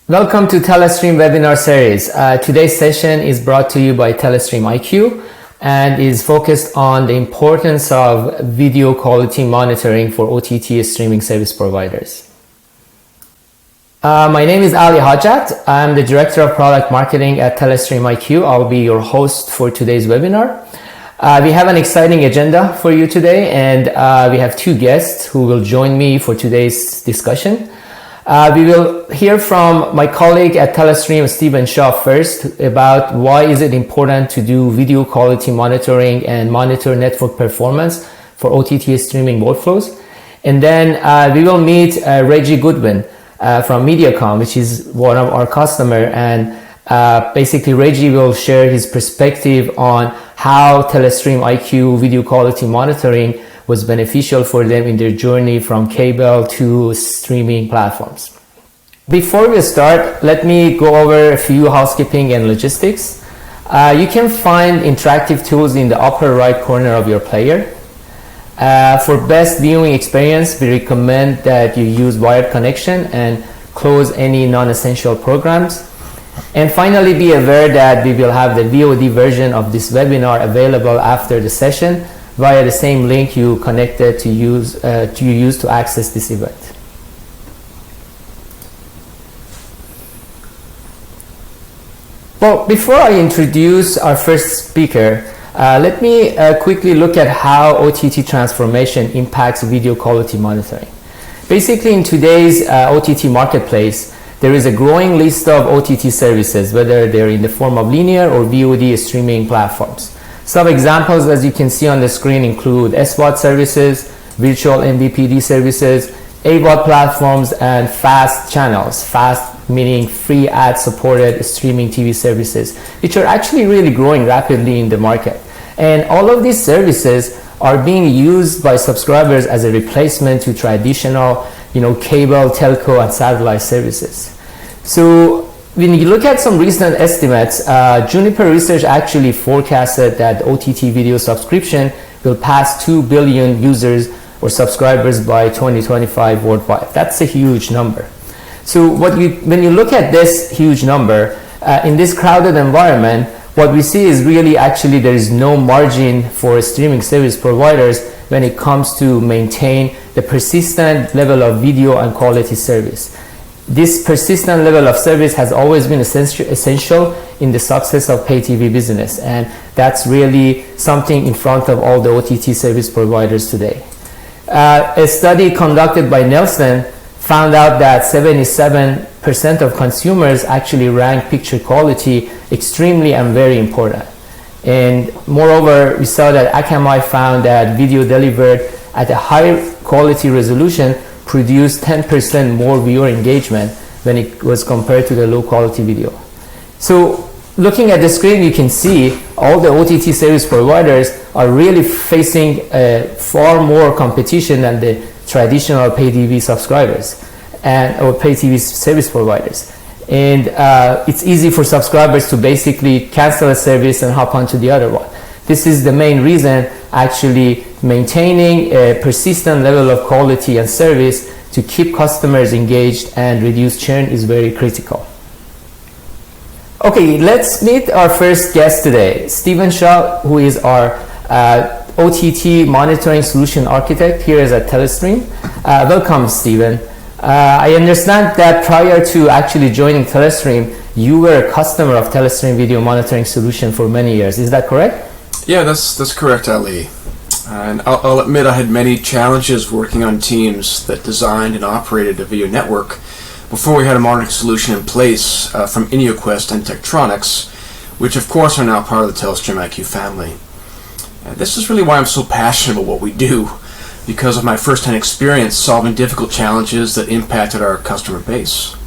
Welcome to Telestream webinar series. Today's session is brought to you by Telestream IQ and is focused on the importance of video quality monitoring for OTT streaming service providers. My name is Ali Hodjat. I'm the Director of Product Marketing at Telestream IQ. I'll be your host for today's webinar. We have an exciting agenda for you today, and we have two guests who will join me for today's discussion. We will hear from my colleague at Telestream, Stephen Shaw, first about why is it important to do video quality monitoring and monitor network performance for OTT streaming workflows. And then we will meet Reggie Goodwin from Mediacom, which is one of our customers. And basically Reggie will share his perspective on how Telestream IQ video quality monitoring was beneficial for them in their journey from cable to streaming platforms. Before we start, let me go over a few housekeeping and logistics. You can find interactive tools in the upper right corner of your player. For best viewing experience, we recommend that you use wired connection and close any non-essential programs. And finally, be aware that we will have the VOD version of this webinar available after the session via the same link you connected to use to access this event. Well, before I introduce our first speaker, let me quickly look at how OTT transformation impacts video quality monitoring. Basically, in today's OTT marketplace, there is a growing list of OTT services, whether they're in the form of linear or VOD streaming platforms. Some examples, as you can see on the screen, include SVOD services, virtual MVPD services, AVOD platforms, and FAST channels. FAST meaning free ad-supported streaming TV services, which are actually really growing rapidly in the market. And all of these services are being used by subscribers as a replacement to traditional, cable, telco, and satellite services. So when you look at some recent estimates, Juniper Research actually forecasted that OTT video subscription will pass 2 billion users or subscribers by 2025 worldwide. That's a huge number. So when you look at this huge number, in this crowded environment, what we see is really actually there is no margin for streaming service providers when it comes to maintain the persistent level of video and quality service. This persistent level of service has always been essential in the success of pay TV business, and that's really something in front of all the OTT service providers today. A study conducted by Nielsen found out that 77% of consumers actually rank picture quality extremely and very important. And moreover, we saw that Akamai found that video delivered at a higher quality resolution produced 10% more viewer engagement when it was compared to the low quality video. So looking at the screen, you can see all the OTT service providers are really facing far more competition than the traditional pay TV subscribers or pay TV service providers. And it's easy for subscribers to basically cancel a service and hop onto the other one. This is the main reason actually maintaining a persistent level of quality and service to keep customers engaged and reduce churn is very critical. Okay, let's meet our first guest today, Stephen Shaw, who is our OTT monitoring solution architect here at Telestream. Welcome, Stephen. I understand that prior to actually joining Telestream, you were a customer of Telestream video monitoring solution for many years. Is that correct? Yeah, that's correct, Ali. And I'll admit I had many challenges working on teams that designed and operated a video network before we had a monitoring solution in place from InnoQuest and Tektronix, which of course are now part of the Telestream IQ family. And this is really why I'm so passionate about what we do, because of my first-hand experience solving difficult challenges that impacted our customer base.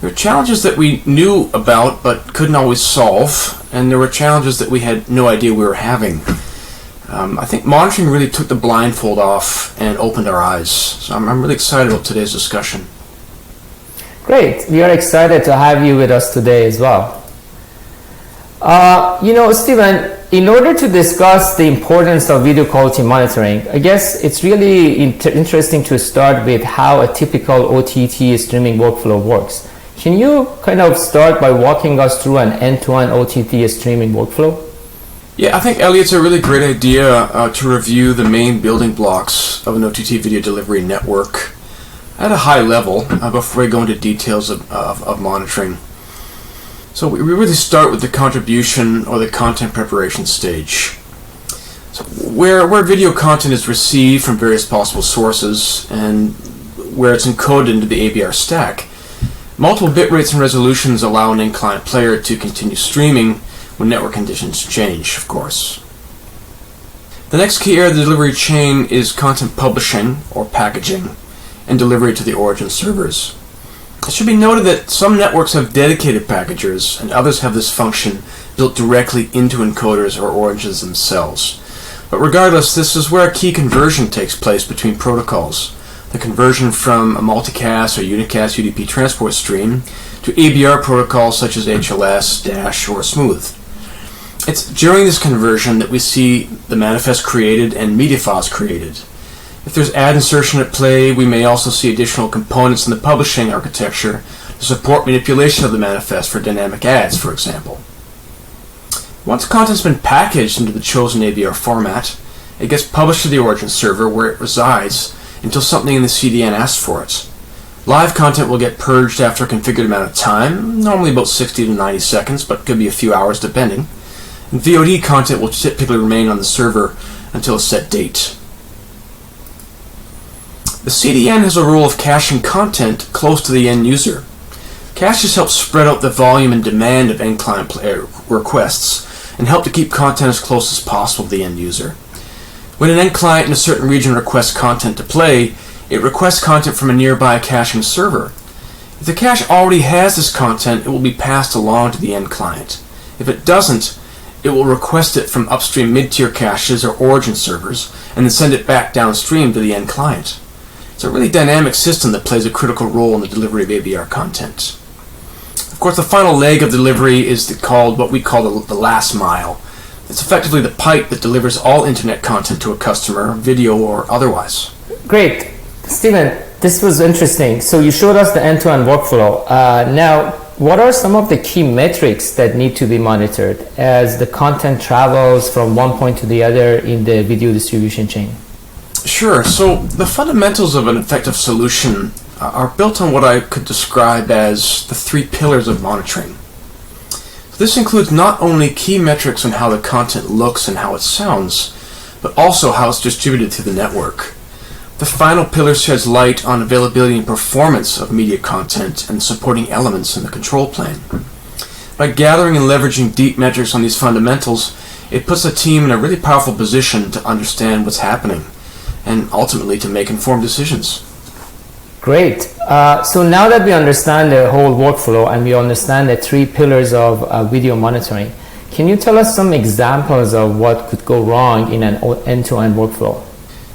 There were challenges that we knew about but couldn't always solve, and there were challenges that we had no idea we were having. I think monitoring really took the blindfold off and opened our eyes. So I'm really excited about today's discussion. Great. We are excited to have you with us today as well. Stephen, in order to discuss the importance of video quality monitoring, I guess it's really interesting to start with how a typical OTT streaming workflow works. Can you kind of start by walking us through an end-to-end OTT streaming workflow? Yeah, I think, Elliot, it's a really great idea to review the main building blocks of an OTT video delivery network at a high level before we go into details of monitoring. So we really start with the contribution or the content preparation stage. So where video content is received from various possible sources and where it's encoded into the ABR stack, multiple bit rates and resolutions allow an in-client player to continue streaming when network conditions change, of course. The next key area of the delivery chain is content publishing or packaging and delivery to the origin servers. It should be noted that some networks have dedicated packagers and others have this function built directly into encoders or origins themselves. But regardless, this is where a key conversion takes place between protocols. The conversion from a multicast or unicast UDP transport stream to ABR protocols such as HLS, Dash, or Smooth. It's during this conversion that we see the manifest created and media files created. If there's ad insertion at play, we may also see additional components in the publishing architecture to support manipulation of the manifest for dynamic ads, for example. Once content's been packaged into the chosen ABR format, it gets published to the origin server where it resides until something in the CDN asks for it. Live content will get purged after a configured amount of time, normally about 60 to 90 seconds, but could be a few hours depending. And VOD content will typically remain on the server until a set date. The CDN has a role of caching content close to the end user. Caches help spread out the volume and demand of end client requests and help to keep content as close as possible to the end user. When an end client in a certain region requests content to play, it requests content from a nearby caching server. If the cache already has this content, it will be passed along to the end client. If it doesn't, it will request it from upstream mid-tier caches or origin servers and then send it back downstream to the end client. It's a really dynamic system that plays a critical role in the delivery of ABR content. Of course, the final leg of delivery is what we call the last mile. It's effectively the pipe that delivers all internet content to a customer, video or otherwise. Great. Stephen, this was interesting. So you showed us the end-to-end workflow. Now, what are some of the key metrics that need to be monitored as the content travels from one point to the other in the video distribution chain? Sure. So the fundamentals of an effective solution are built on what I could describe as the 3 pillars of monitoring. This includes not only key metrics on how the content looks and how it sounds, but also how it's distributed through the network. The final pillar sheds light on availability and performance of media content and supporting elements in the control plane. By gathering and leveraging deep metrics on these fundamentals, it puts a team in a really powerful position to understand what's happening and ultimately to make informed decisions. Great. So now that we understand the whole workflow and we understand the 3 pillars of video monitoring, can you tell us some examples of what could go wrong in an end-to-end workflow?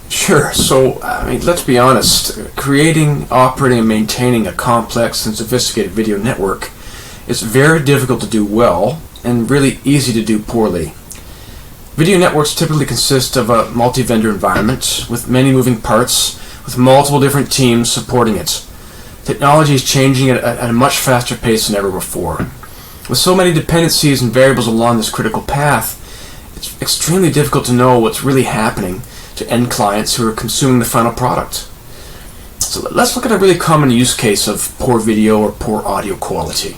Sure. So, let's be honest. Creating, operating, and maintaining a complex and sophisticated video network is very difficult to do well and really easy to do poorly. Video networks typically consist of a multi-vendor environment with many moving parts, with multiple different teams supporting it. Technology is changing at a much faster pace than ever before. With so many dependencies and variables along this critical path, it's extremely difficult to know what's really happening to end clients who are consuming the final product. So let's look at a really common use case of poor video or poor audio quality.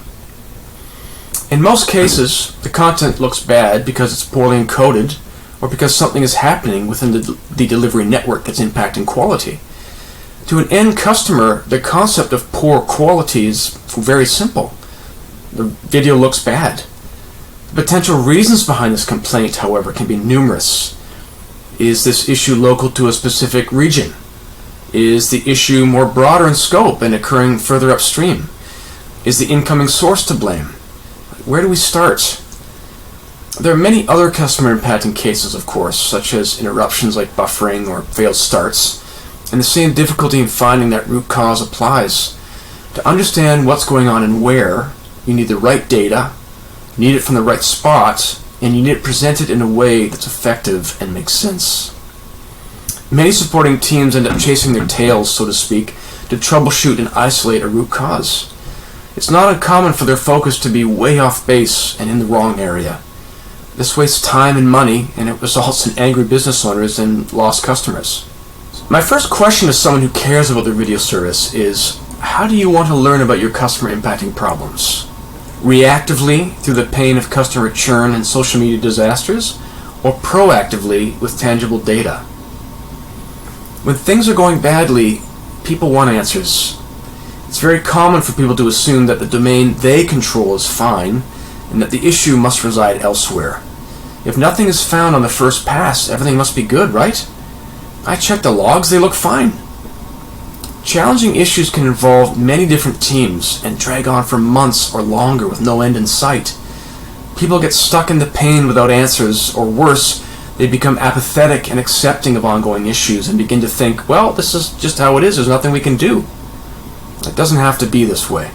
In most cases, the content looks bad because it's poorly encoded or because something is happening within the delivery network that's impacting quality. To an end customer, the concept of poor quality is very simple. The video looks bad. The potential reasons behind this complaint, however, can be numerous. Is this issue local to a specific region? Is the issue more broader in scope and occurring further upstream? Is the incoming source to blame? Where do we start? There are many other customer impacting cases, of course, such as interruptions like buffering or failed starts, and the same difficulty in finding that root cause applies. To understand what's going on and where, you need the right data, you need it from the right spot, and you need it presented in a way that's effective and makes sense. Many supporting teams end up chasing their tails, so to speak, to troubleshoot and isolate a root cause. It's not uncommon for their focus to be way off base and in the wrong area. This wastes time and money, and it results in angry business owners and lost customers. My first question to someone who cares about their video service is, how do you want to learn about your customer impacting problems? Reactively, through the pain of customer churn and social media disasters, or proactively with tangible data? When things are going badly, people want answers. It's very common for people to assume that the domain they control is fine, and that the issue must reside elsewhere. If nothing is found on the first pass, everything must be good, right? I checked the logs, they look fine. Challenging issues can involve many different teams and drag on for months or longer with no end in sight. People get stuck in the pain without answers, or worse, they become apathetic and accepting of ongoing issues and begin to think, well, this is just how it is, there's nothing we can do. It doesn't have to be this way.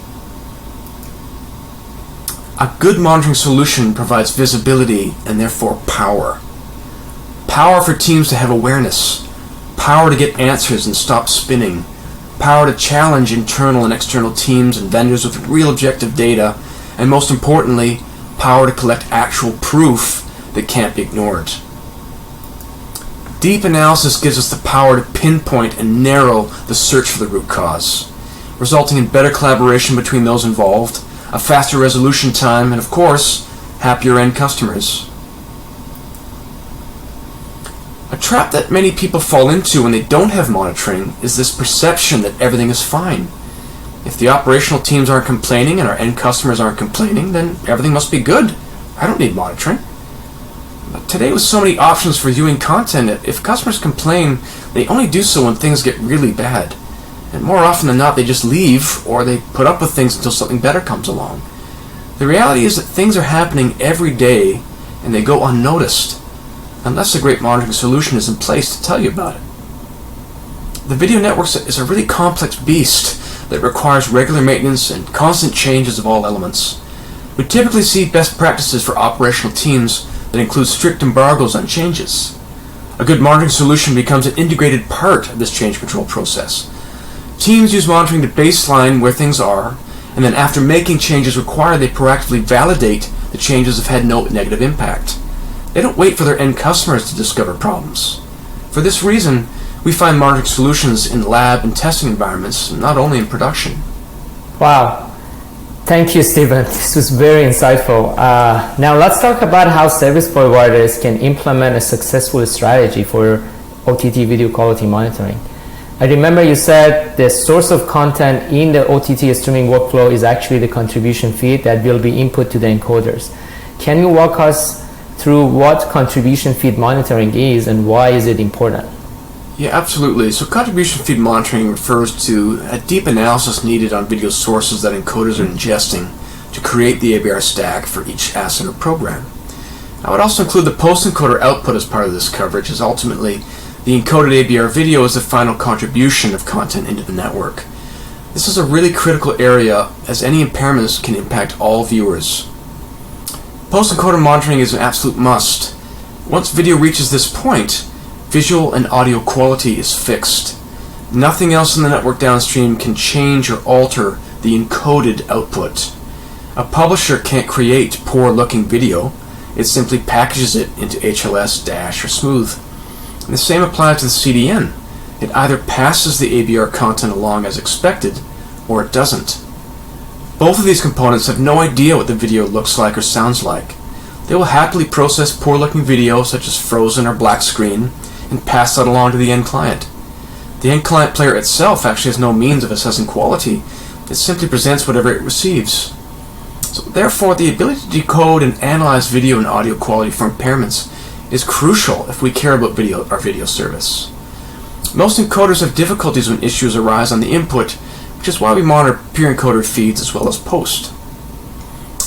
A good monitoring solution provides visibility and therefore power. Power for teams to have awareness, power to get answers and stop spinning, power to challenge internal and external teams and vendors with real objective data, and most importantly, power to collect actual proof that can't be ignored. Deep analysis gives us the power to pinpoint and narrow the search for the root cause, resulting in better collaboration between those involved, a faster resolution time, and of course, happier end customers. A trap that many people fall into when they don't have monitoring is this perception that everything is fine. If the operational teams aren't complaining and our end customers aren't complaining, then everything must be good. I don't need monitoring. But today, with so many options for viewing content, if customers complain, they only do so when things get really bad. And more often than not, they just leave, or they put up with things until something better comes along. The reality is that things are happening every day, and they go unnoticed, unless a great monitoring solution is in place to tell you about it. The video network is a really complex beast that requires regular maintenance and constant changes of all elements. We typically see best practices for operational teams that include strict embargoes on changes. A good monitoring solution becomes an integrated part of this change control process. Teams use monitoring to baseline where things are, and then after making changes required, they proactively validate the changes have had no negative impact. They don't wait for their end customers to discover problems. For this reason, we find monitoring solutions in lab and testing environments, not only in production. Wow. Thank you, Stephen. This was very insightful. Now let's talk about how service providers can implement a successful strategy for OTT video quality monitoring. I remember you said the source of content in the OTT streaming workflow is actually the contribution feed that will be input to the encoders. Can you walk us through what contribution feed monitoring is and why is it important? Yeah, absolutely. So contribution feed monitoring refers to a deep analysis needed on video sources that encoders are ingesting to create the ABR stack for each asset or program. I would also include the post-encoder output as part of this coverage, as ultimately the encoded ABR video is the final contribution of content into the network. This is a really critical area, as any impairments can impact all viewers. Post-encoder monitoring is an absolute must. Once video reaches this point, visual and audio quality is fixed. Nothing else in the network downstream can change or alter the encoded output. A publisher can't create poor-looking video. It simply packages it into HLS, Dash, or Smooth. And the same applies to the CDN. It either passes the ABR content along as expected, or it doesn't. Both of these components have no idea what the video looks like or sounds like. They will happily process poor-looking video, such as frozen or black screen, and pass that along to the end client. The end client player itself actually has no means of assessing quality. It simply presents whatever it receives. So therefore, the ability to decode and analyze video and audio quality for impairments is crucial if we care about our video service. Most encoders have difficulties when issues arise on the input, which is why we monitor peer encoder feeds as well as post.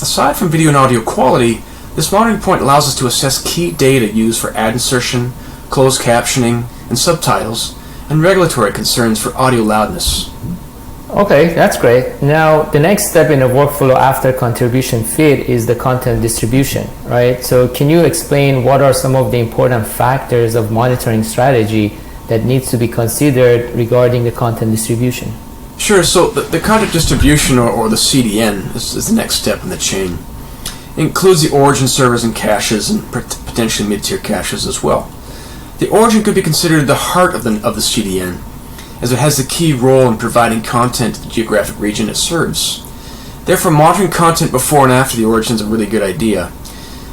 Aside from video and audio quality, this monitoring point allows us to assess key data used for ad insertion, closed captioning, and subtitles, and regulatory concerns for audio loudness. Okay, that's great. Now, the next step in the workflow after contribution feed is the content distribution, right? So can you explain what are some of the important factors of monitoring strategy that needs to be considered regarding the content distribution? Sure, so the content distribution, or the CDN, is the next step in the chain. It includes the origin servers and caches, and potentially mid-tier caches as well. The origin could be considered the heart of the CDN, as it has the key role in providing content to the geographic region it serves. Therefore, monitoring content before and after the origin is a really good idea.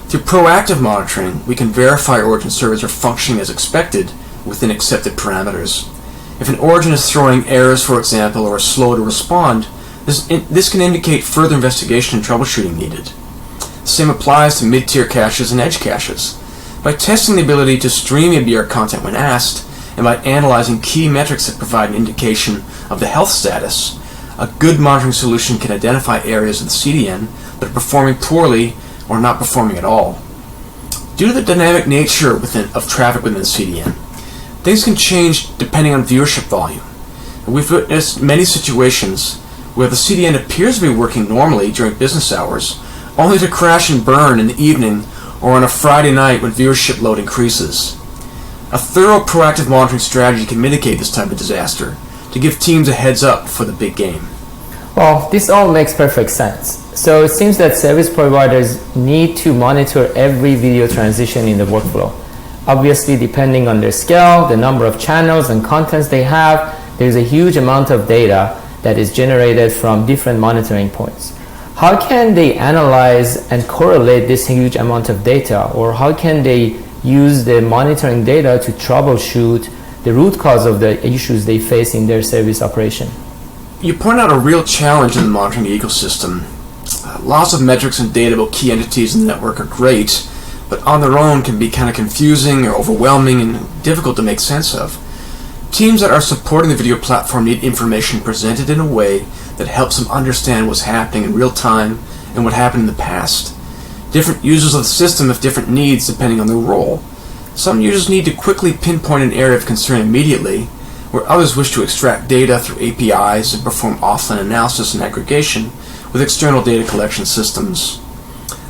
Through proactive monitoring, we can verify origin servers are functioning as expected within accepted parameters. If an origin is throwing errors, for example, or is slow to respond, this can indicate further investigation and troubleshooting needed. The same applies to mid-tier caches and edge caches. By testing the ability to stream ABR content when asked, and by analyzing key metrics that provide an indication of the health status, a good monitoring solution can identify areas of the CDN that are performing poorly or not performing at all. Due to the dynamic nature of traffic within the CDN, things can change depending on viewership volume. We've witnessed many situations where the CDN appears to be working normally during business hours, only to crash and burn in the evening or on a Friday night when viewership load increases. A thorough proactive monitoring strategy can mitigate this type of disaster to give teams a heads up for the big game. Well, this all makes perfect sense. So it seems that service providers need to monitor every video transition in the workflow. Obviously, depending on their scale, the number of channels and contents they have, there's a huge amount of data that is generated from different monitoring points. How can they analyze and correlate this huge amount of data, or how can they use the monitoring data to troubleshoot the root cause of the issues they face in their service operation? You point out a real challenge in the monitoring ecosystem. Lots of metrics and data about key entities in the network are great, but on their own can be kind of confusing or overwhelming and difficult to make sense of. Teams that are supporting the video platform need information presented in a way that helps them understand what's happening in real time and what happened in the past. Different users of the system have different needs depending on their role. Some users need to quickly pinpoint an area of concern immediately, where others wish to extract data through APIs and perform offline analysis and aggregation with external data collection systems.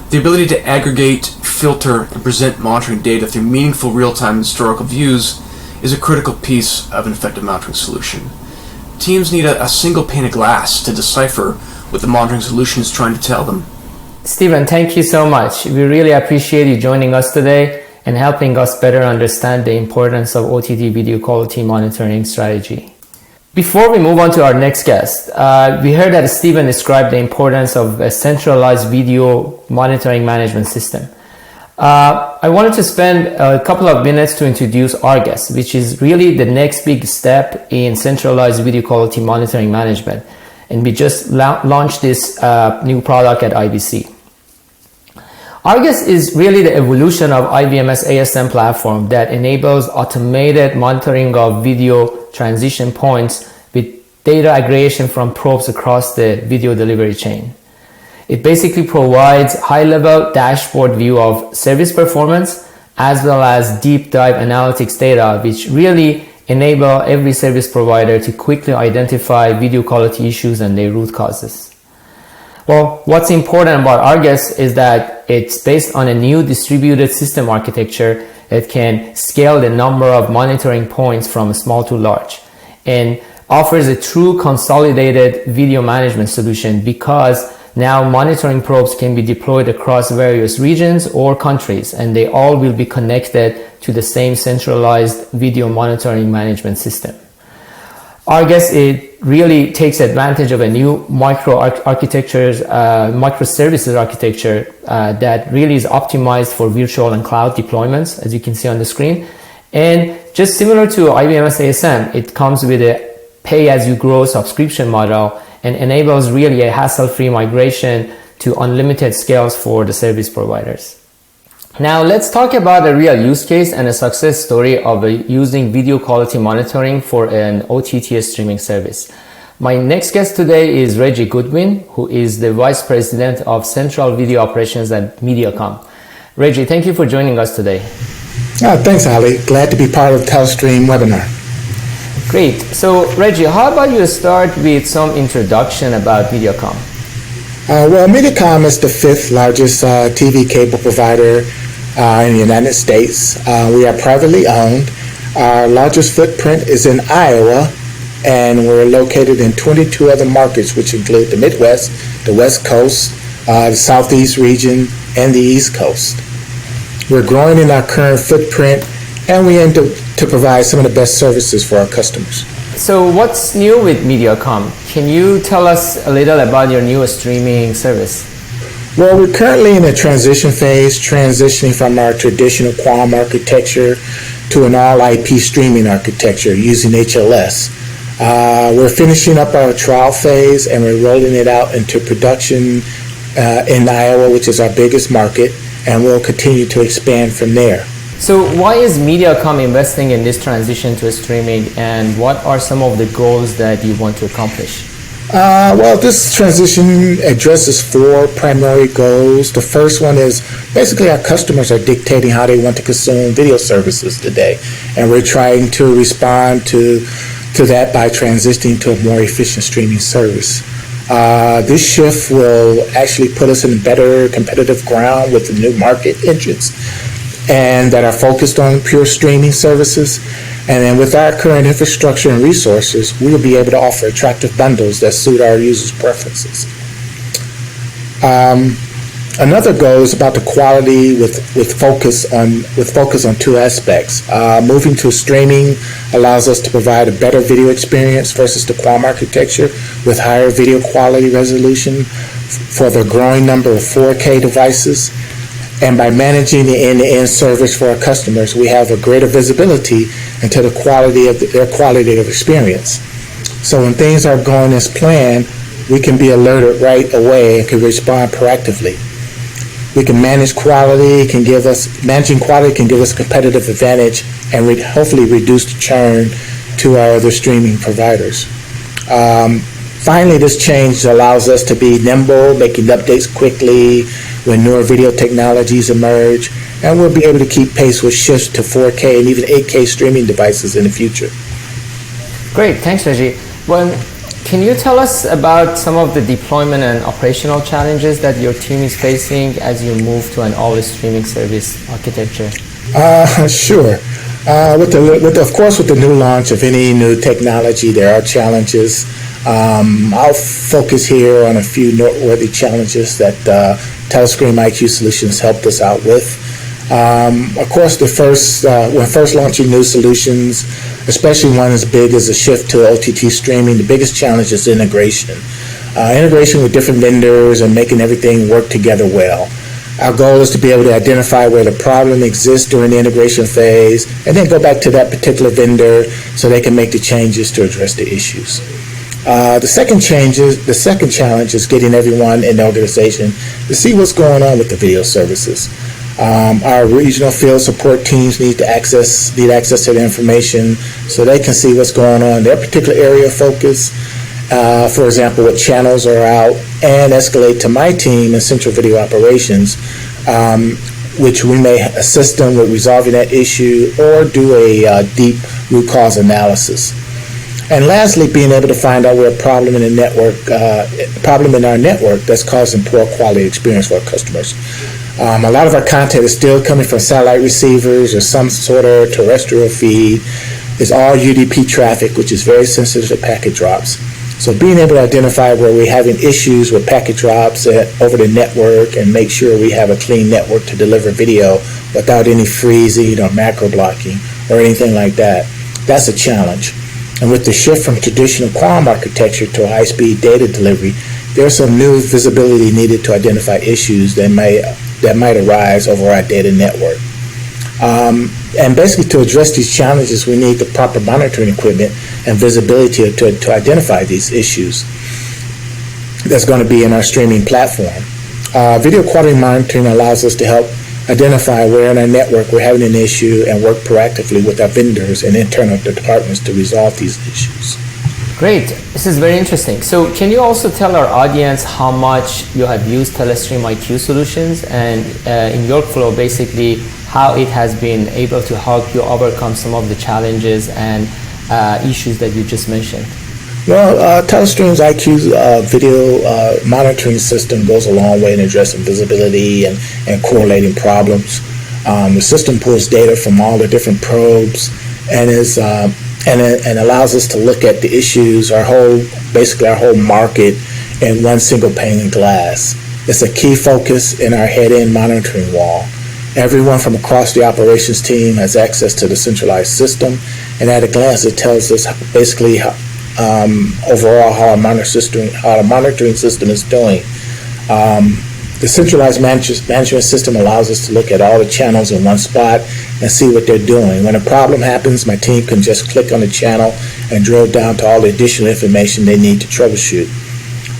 The ability to aggregate, filter, and present monitoring data through meaningful real-time historical views is a critical piece of an effective monitoring solution. Teams need a single pane of glass to decipher what the monitoring solution is trying to tell them. Stephen, thank you so much. We really appreciate you joining us today and helping us better understand the importance of OTT video quality monitoring strategy. Before we move on to our next guest, we heard that Stephen described the importance of a centralized video monitoring management system. I wanted to spend a couple of minutes to introduce our guest, which is really the next big step in centralized video quality monitoring management. And we just launched this new product at IBC. Argus is really the evolution of IVMS ASM platform that enables automated monitoring of video transition points with data aggregation from probes across the video delivery chain. It basically provides high-level dashboard view of service performance as well as deep dive analytics data, which really enable every service provider to quickly identify video quality issues and their root causes. Well, what's important about Argus is that it's based on a new distributed system architecture that can scale the number of monitoring points from small to large and offers a true consolidated video management solution, because now monitoring probes can be deployed across various regions or countries, and they all will be connected to the same centralized video monitoring management system. Argus, it really takes advantage of a new microservices architecture that really is optimized for virtual and cloud deployments, as you can see on the screen. And just similar to IVMS ASM, it comes with a pay-as-you-grow subscription model and enables really a hassle-free migration to unlimited scales for the service providers. Now let's talk about a real use case and a success story of using video quality monitoring for an OTT streaming service. My next guest today is Reggie Goodwin, who is the Vice President of Central Video Operations at Mediacom. Reggie, thank you for joining us today. Thanks, Ali. Glad to be part of Telestream webinar. Great. So Reggie, how about you start with some introduction about Mediacom? Well, Mediacom is the 5th largest TV cable provider in the United States. We are privately owned. Our largest footprint is in Iowa, and we're located in 22 other markets, which include the Midwest, the West Coast, the Southeast region, and the East Coast. We're growing in our current footprint, and we aim to provide some of the best services for our customers. So what's new with Mediacom? Can you tell us a little about your newest streaming service? Well, we're currently in a transition phase, transitioning from our traditional QAM architecture to an all-IP streaming architecture using HLS. We're finishing up our trial phase, and we're rolling it out into production in Iowa, which is our biggest market, and we'll continue to expand from there. So why is Mediacom investing in this transition to streaming, and what are some of the goals that you want to accomplish? Well, this transition addresses 4 primary goals. The first one is basically our customers are dictating how they want to consume video services today, and we're trying to respond to that by transitioning to a more efficient streaming service. This shift will actually put us in better competitive ground with the new market entrants and that are focused on pure streaming services. And then with our current infrastructure and resources, we will be able to offer attractive bundles that suit our users' preferences. Another goal is about the quality with focus on 2 aspects. Moving to streaming allows us to provide a better video experience versus the QAM architecture with higher video quality resolution for the growing number of 4K devices. And by managing the end-to-end service for our customers, we have a greater visibility into the quality of their quality of experience. So when things are going as planned, we can be alerted right away and can respond proactively. We can manage quality, managing quality can give us a competitive advantage and hopefully reduce the churn to our other streaming providers. Finally, this change allows us to be nimble, making updates quickly when newer video technologies emerge, and we'll be able to keep pace with shifts to 4K and even 8K streaming devices in the future. Great, thanks Reggie. Well, can you tell us about some of the deployment and operational challenges that your team is facing as you move to an all-streaming service architecture? Sure. With the new launch of any new technology, there are challenges. I'll focus here on a few noteworthy challenges that Telestream IQ Solutions helped us out with. Of course, when first launching new solutions, especially one as big as a shift to OTT streaming, the biggest challenge is integration. Integration with different vendors and making everything work together well. Our goal is to be able to identify where the problem exists during the integration phase and then go back to that particular vendor so they can make the changes to address the issues. The second challenge is getting everyone in the organization to see what's going on with the video services. Our regional field support teams need access to the information so they can see what's going on in their particular area of focus. For example, what channels are out, and escalate to my team in Central Video Operations, which we may assist them with resolving that issue or do a deep root cause analysis. And lastly, being able to find out where a problem in our network that's causing poor quality experience for our customers. A lot of our content is still coming from satellite receivers or some sort of terrestrial feed. It's all UDP traffic, which is very sensitive to packet drops. So being able to identify where we're having issues with packet drops over the network and make sure we have a clean network to deliver video without any freezing or macro blocking or anything like that, that's a challenge. And with the shift from traditional QAM architecture to high-speed data delivery, there's some new visibility needed to identify issues that might arise over our data network. And basically to address these challenges, we need the proper monitoring equipment and visibility to identify these issues that's going to be in our streaming platform. Video quality monitoring allows us to help identify where in our network we're having an issue and work proactively with our vendors and internal departments to resolve these issues. Great, this is very interesting. So can you also tell our audience how much you have used Telestream IQ Solutions and in your flow basically how it has been able to help you overcome some of the challenges and issues that you just mentioned? Well, Telestream's IQ video monitoring system goes a long way in addressing visibility and correlating problems. The system pulls data from all the different probes and is and allows us to look at the issues, basically our whole market in one single pane of glass. It's a key focus in our head-end monitoring wall. Everyone from across the operations team has access to the centralized system, and at a glance it tells us basically overall how our monitoring system is doing. The centralized management system allows us to look at all the channels in one spot and see what they're doing. When a problem happens, my team can just click on the channel and drill down to all the additional information they need to troubleshoot.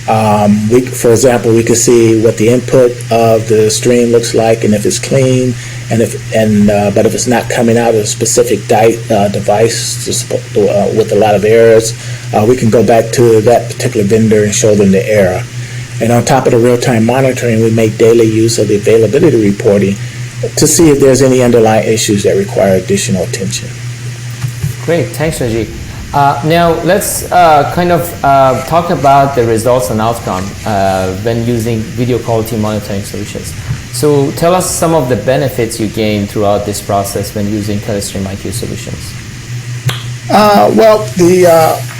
For example, we can see what the input of the stream looks like, and if it's clean, but if it's not coming out of a specific device with a lot of errors, we can go back to that particular vendor and show them the error. And on top of the real-time monitoring, we make daily use of the availability reporting to see if there's any underlying issues that require additional attention. Great, thanks, Reggie. Now let's talk about the results and outcome when using video quality monitoring solutions. So tell us some of the benefits you gain throughout this process when using Telestream IQ solutions.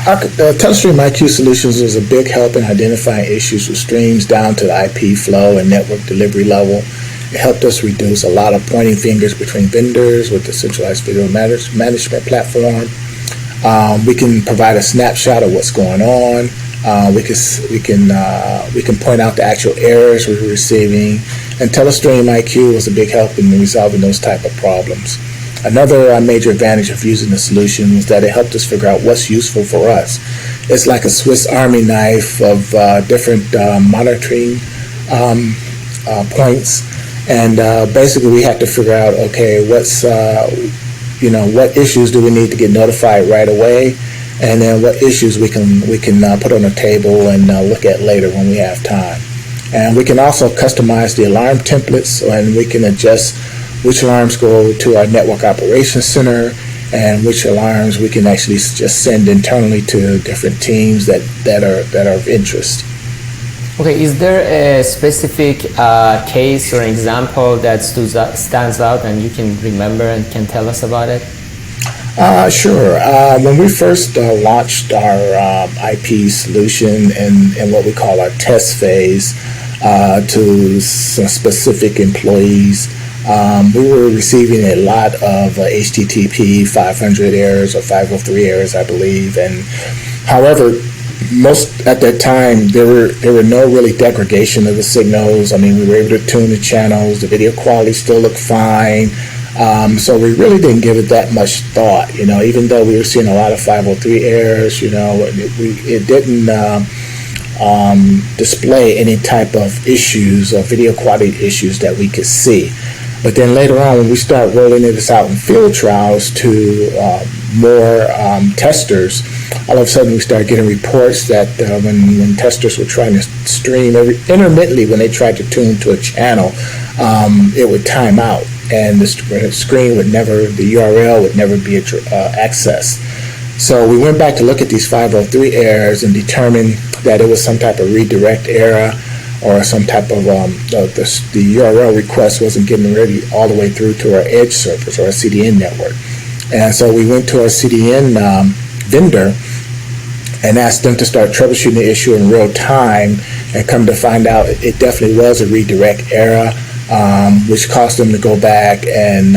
The Telestream IQ solutions was a big help in identifying issues with streams down to the IP flow and network delivery level. It helped us reduce a lot of pointing fingers between vendors with the centralized video management platform. We can provide a snapshot of what's going on. We can point out the actual errors we're receiving, and Telestream IQ was a big help in resolving those type of problems. Another major advantage of using the solution is that it helped us figure out what's useful for us. It's like a Swiss Army knife of different monitoring points, and basically we had to figure out, okay, what issues do we need to get notified right away, and then what issues we can put on the table and look at later when we have time. And we can also customize the alarm templates, and we can adjust which alarms go to our network operations center and which alarms we can actually just send internally to different teams that are of interest. Okay, is there a specific case or example that stands out and you can remember and can tell us about it? Sure. When we first launched our IP solution in what we call our test phase to some specific employees, we were receiving a lot of HTTP 500 errors or 503 errors, I believe. And however, most at that time there were no really degradation of the signals. I mean, we were able to tune the channels. The video quality still looked fine. So we really didn't give it that much thought. Even though we were seeing a lot of 503 errors, it didn't display any type of issues or video quality issues that we could see. But then later on, when we start rolling this out in field trials to more testers, all of a sudden we started getting reports that when testers were trying to stream intermittently, when they tried to tune to a channel, it would time out, and the screen would never, the URL would never be accessed. So we went back to look at these 503 errors and determined that it was some type of redirect error, or some type of the URL request wasn't getting ready all the way through to our edge servers or our CDN network. And so we went to our CDN vendor and asked them to start troubleshooting the issue in real time, and come to find out it definitely was a redirect error, which caused them to go back and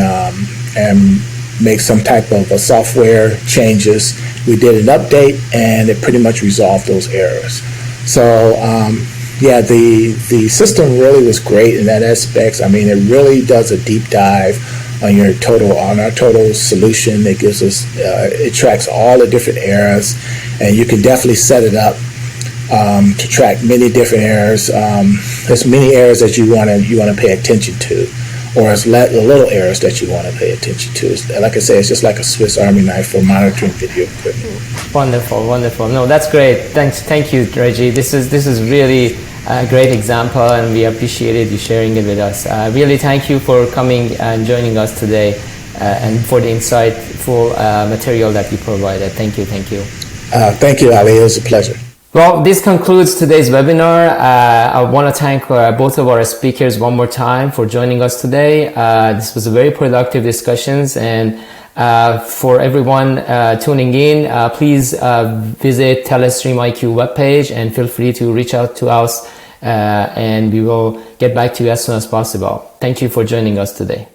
make some type of software changes. We did an update, and it pretty much resolved those errors. So the system really was great in that aspect. I mean, it really does a deep dive on our total solution. It gives us, it tracks all the different errors, and you can definitely set it up to track many different errors. There's many errors that you want to pay attention to, or as little errors that you want to pay attention to. Like I say, it's just like a Swiss Army knife for monitoring video equipment. Wonderful. No, that's great. Thank you, Reggie. This is really a great example, and we appreciated you sharing it with us. Really thank you for coming and joining us today, and for the insightful material that you provided. Thank you. Thank you, Ali. It was a pleasure. Well, this concludes today's webinar. I want to thank both of our speakers one more time for joining us today. This was a very productive discussions, and For everyone tuning in, please visit Telestream IQ webpage and feel free to reach out to us and we will get back to you as soon as possible. Thank you for joining us today.